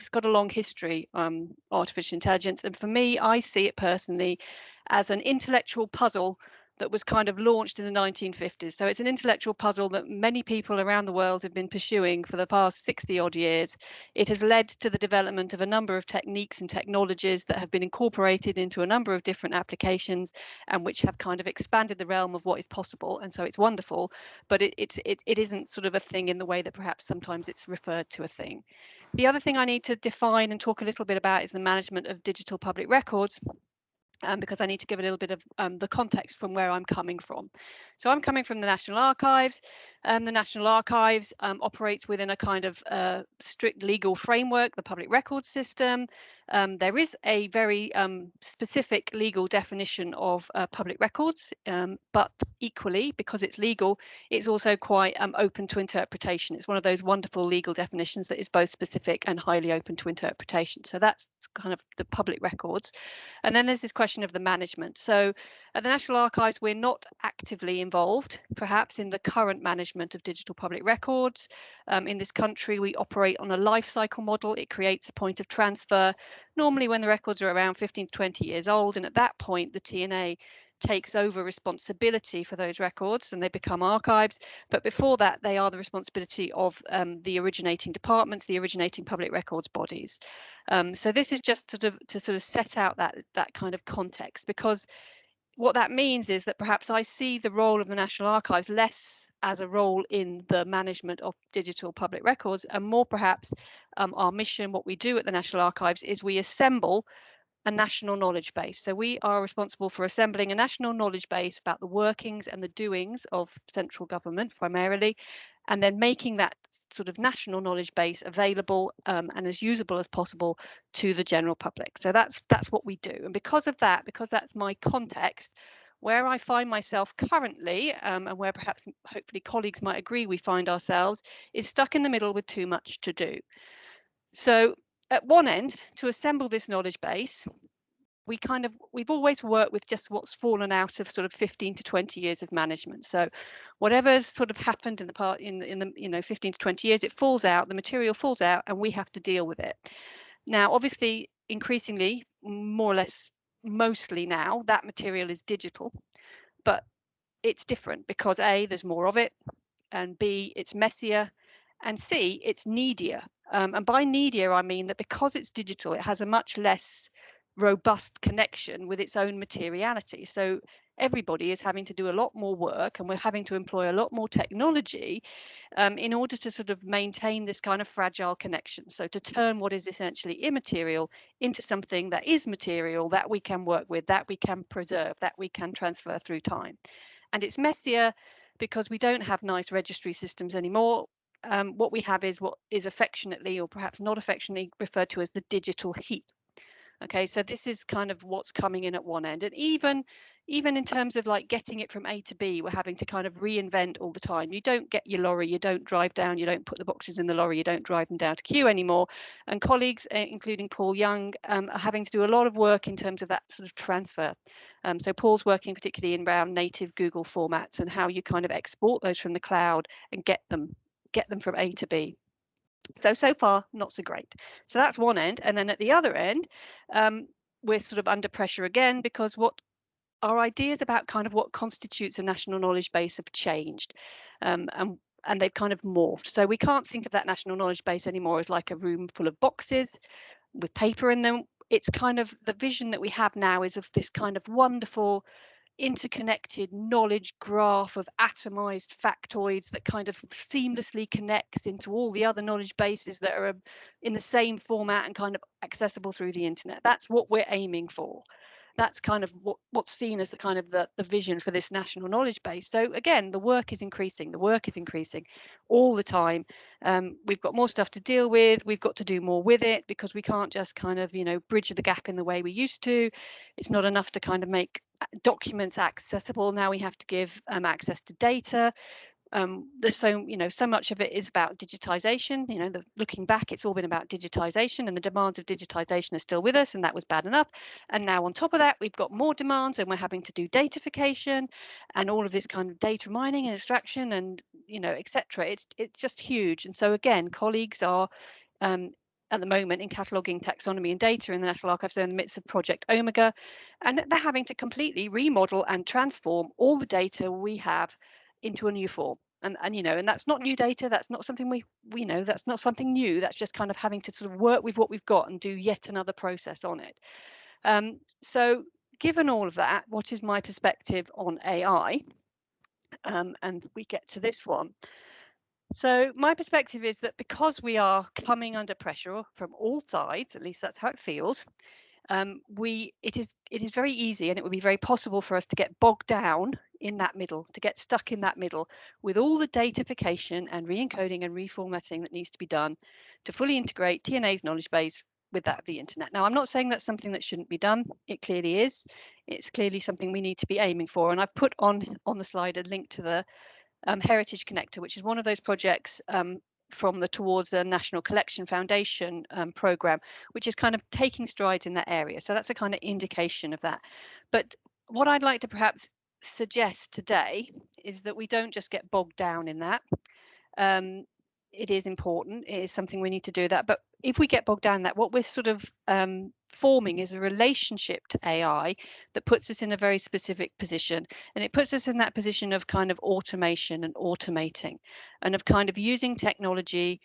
it's got a long history, artificial intelligence. And for me, I see it personally as an intellectual puzzle that was kind of launched in the 1950s. So it's an intellectual puzzle that many people around the world have been pursuing for the past 60 odd years. It has led to the development of a number of techniques and technologies that have been incorporated into a number of different applications and which have kind of expanded the realm of what is possible. And so it's wonderful, but it isn't sort of a thing in the way that perhaps sometimes it's referred to a thing. The other thing I need to define and talk a little bit about is the management of digital public records. Because I need to give a little bit of the context from where I'm coming from. So I'm coming from the National Archives. The National Archives operates within a kind of strict legal framework, the public records system. There is a very specific legal definition of public records, but equally, because it's legal, it's also quite open to interpretation. It's one of those wonderful legal definitions that is both specific and highly open to interpretation. So that's kind of the public records. And then there's this question of the management. So at the National Archives, we're not actively involved, perhaps, in the current management of digital public records. In this country, we operate on a life cycle model. It creates a point of transfer, normally when the records are around 15 to 20 years old. And at that point, the TNA takes over responsibility for those records and they become archives. But before that, they are the responsibility of the originating departments, the originating public records bodies. So this is just to sort of set out that kind of context, because what that means is that perhaps I see the role of the National Archives less as a role in the management of digital public records, and more perhaps our mission, what we do at the National Archives, is we assemble a national knowledge base. So we are responsible for assembling a national knowledge base about the workings and the doings of central government primarily, and then making that sort of national knowledge base available and as usable as possible to the general public. So that's what we do. And because of that, because that's my context, where I find myself currently, and where perhaps hopefully colleagues might agree we find ourselves, is stuck in the middle with too much to do. So at one end, to assemble this knowledge base, we've always worked with just what's fallen out of sort of 15 to 20 years of management. So whatever's sort of happened in the part in the 15 to 20 years, it falls out, the material falls out, and we have to deal with it. Now, obviously, increasingly, more or less, mostly now, that material is digital, but it's different because A, there's more of it, and B, it's messier, and C, it's needier. And by needier, I mean that because it's digital, it has a much less robust connection with its own materiality. So everybody is having to do a lot more work, and we're having to employ a lot more technology in order to sort of maintain this kind of fragile connection. So to turn what is essentially immaterial into something that is material, that we can work with, that we can preserve, that we can transfer through time. And it's messier because we don't have nice registry systems anymore. What we have is what is affectionately, or perhaps not affectionately, referred to as the digital heap. Okay, so this is kind of what's coming in at one end. And even in terms of like getting it from A to B, we're having to kind of reinvent all the time. You don't get your lorry, you don't drive down, you don't put the boxes in the lorry, you don't drive them down to queue anymore. And colleagues, including Paul Young, are having to do a lot of work in terms of that sort of transfer. So Paul's working particularly in around native Google formats and how you kind of export those from the cloud and get them from A to B. So far, not so great. So that's one end. And then at the other end, we're sort of under pressure again, because what our ideas about kind of what constitutes a national knowledge base have changed. And they've kind of morphed. So we can't think of that national knowledge base anymore as like a room full of boxes with paper in them. It's kind of the vision that we have now is of this kind of wonderful interconnected knowledge graph of atomized factoids that kind of seamlessly connects into all the other knowledge bases that are in the same format and kind of accessible through the internet. That's what we're aiming for. That's kind of what's seen as the kind of the vision for this national knowledge base. So again, the work is increasing all the time. We've got more stuff to deal with. We've got to do more with it, because we can't just kind of, bridge the gap in the way we used to. It's not enough to kind of make documents accessible. Now we have to give access to data. There's so much of it is about digitization. Looking back, it's all been about digitization, and the demands of digitization are still with us, and that was bad enough. And now on top of that, we've got more demands, and we're having to do datafication and all of this kind of data mining and extraction and etc. It's just huge. And so again, colleagues are at the moment in cataloguing, taxonomy and data in the National Archives. They're in the midst of Project Omega, and they're having to completely remodel and transform all the data we have into a new form. And that's not new data. That's not something we know. That's not something new. That's just kind of having to sort of work with what we've got and do yet another process on it. So given all of that, what is my perspective on AI? And we get to this one. So my perspective is that because we are coming under pressure from all sides, at least that's how it feels, it is very easy, and it would be very possible for us to get bogged down in that middle, to get stuck in that middle with all the datafication and re-encoding and reformatting that needs to be done to fully integrate TNA's knowledge base with that of the internet. Now, I'm not saying that's something that shouldn't be done. It clearly is. It's clearly something we need to be aiming for. And I've put on the slide a link to the Heritage Connector, which is one of those projects from the Towards a National Collection Foundation program, which is kind of taking strides in that area. So that's a kind of indication of that. But what I'd like to perhaps suggest today is that we don't just get bogged down in that. It is important. It is something we need to do that. But if we get bogged down in that, what we're sort of forming is a relationship to AI that puts us in a very specific position. And it puts us in that position of kind of automation and automating, and of kind of using technology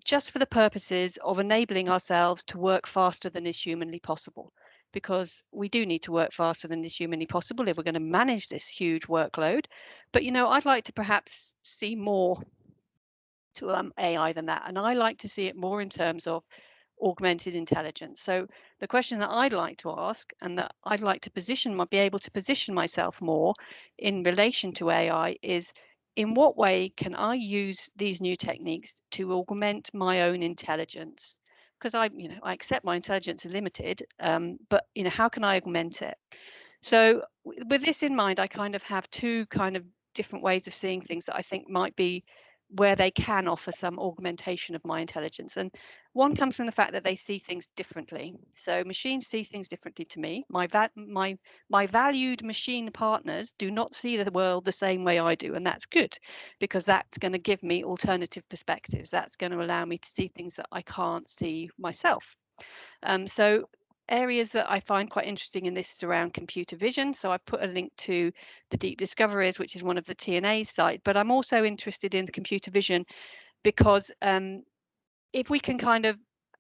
just for the purposes of enabling ourselves to work faster than is humanly possible. Because we do need to work faster than is humanly possible if we're going to manage this huge workload. But, I'd like to perhaps see more to AI than that. And I like to see it more in terms of augmented intelligence. So the question that I'd like to ask, and that I'd like to be able to position myself more in relation to AI, is in what way can I use these new techniques to augment my own intelligence? Because I accept my intelligence is limited, but how can I augment it? So with this in mind, I kind of have two kind of different ways of seeing things that I think might be where they can offer some augmentation of my intelligence. And one comes from the fact that they see things differently. So machines see things differently to me. My valued machine partners do not see the world the same way I do, and that's good, because that's going to give me alternative perspectives. That's going to allow me to see things that I can't see myself. So areas that I find quite interesting in this is around computer vision. So I've put a link to the Deep Discoveries, which is one of the TNA's site, but I'm also interested in computer vision because if we can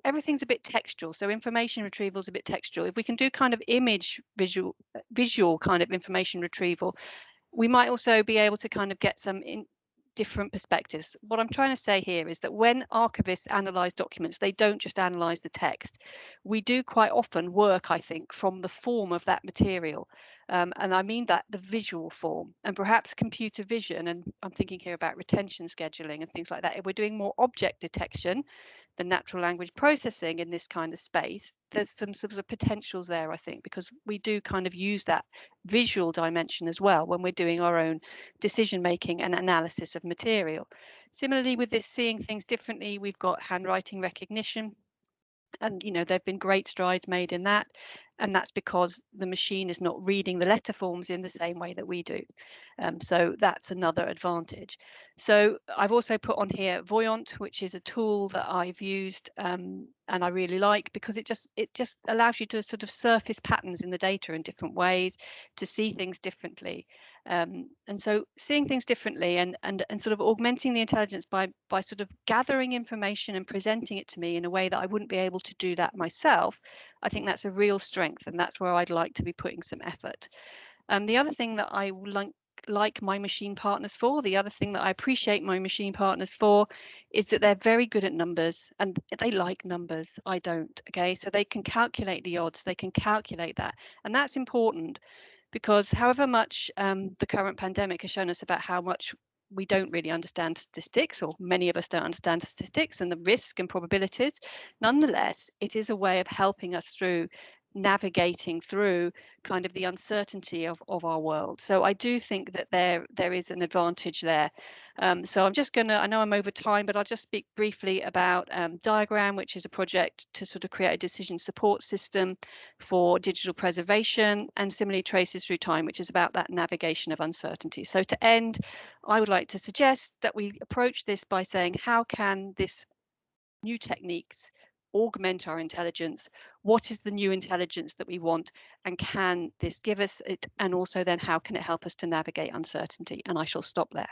everything's a bit textual, so information retrieval is a bit textual. If we can do kind of visual kind of information retrieval, we might also be able to kind of get some different perspectives. What I'm trying to say here is that when archivists analyze documents, they don't just analyze the text. We do quite often work, I think, from the form of that material. And I mean that the visual form, and perhaps computer vision, and I'm thinking here about retention scheduling and things like that. If we're doing more object detection than natural language processing in this kind of space, there's some sort of potentials there, I think, because we do kind of use that visual dimension as well when we're doing our own decision making and analysis of material. Similarly, with this seeing things differently, we've got handwriting recognition, and there've been great strides made in that, and that's because the machine is not reading the letter forms in the same way that we do. So that's another advantage. So I've also put on here Voyant, which is a tool that I've used and I really like, because it just allows you to sort of surface patterns in the data in different ways, to see things differently. And so seeing things differently and sort of augmenting the intelligence by sort of gathering information and presenting it to me in a way that I wouldn't be able to do that myself, I think that's a real strength, and that's where I'd like to be putting some effort. The other thing that I like my machine partners for, the other thing that I appreciate my machine partners for, is that they're very good at numbers, and they like numbers. I don't. Okay, so they can calculate the odds, they can calculate that, and that's important, because however much the current pandemic has shown us about how much we don't really understand statistics, or many of us don't understand statistics and the risk and probabilities, nonetheless, it is a way of helping us through navigating through kind of the uncertainty of our world. So I do think that there is an advantage there. So I'm just I know I'm over time, but I'll just speak briefly about Diagram, which is a project to sort of create a decision support system for digital preservation, and similarly Traces Through Time, which is about that navigation of uncertainty. So to end, I would like to suggest that we approach this by saying, how can this new techniques augment our intelligence? What is the new intelligence that we want? And can this give us it? And also then how can it help us to navigate uncertainty? And I shall stop there.